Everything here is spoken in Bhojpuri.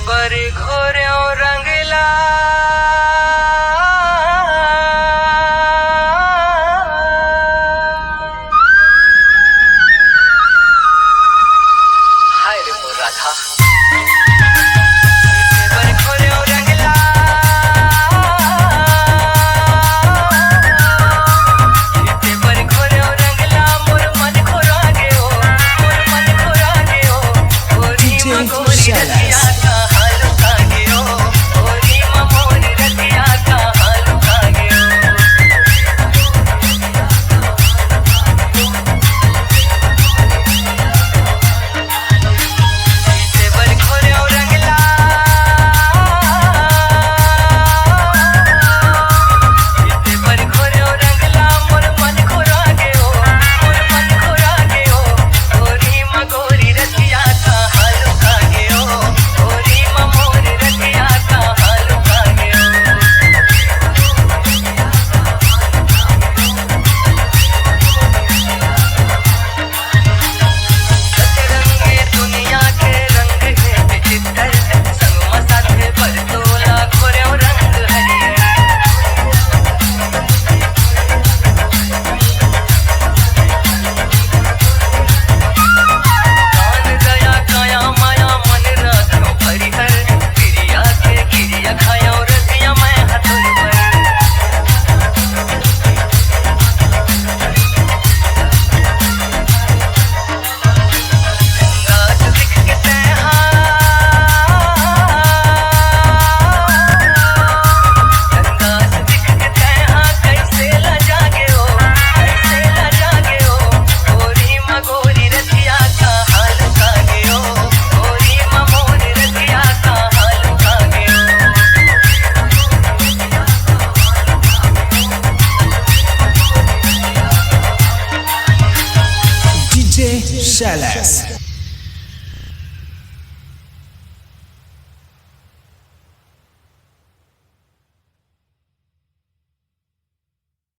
बर घोऱ्यो रंगला हाय रे मोर राधा बर घोऱ्यो रंगला बर घोऱ्यो रंगला मोर मन खोरा गयो मोर मन खोरा गयो गोरी मगोरी रतिया का हाल खा गयो गोरी ममोरी रतिया का हाल खा गयो बर घोऱ्यो रंगला बर घोऱ्यो रंगला मोर मन खोरा गयो मोर मन खोरा गयो गोरी मगोरी रतिया का हाल खा गयो गोरी ममोरी रतिया का हाल खा गयो सतरंगे दुनिया के रंग है विचित्र संग मसाथे पर तोला घोऱ्यो रंग हरियर कान दया काया माया मन राखो हरिहर गिरिया के गिरिया खायो रतिया मैं हथुर पर गाछ दिख के तैहा गाछ दिख के तैहा कैसे लजा गयो गोरी मगोरी रतिया का हाल खा गयो गोरी ममोरी रतिया का हाल खा गयो DJ Shellas.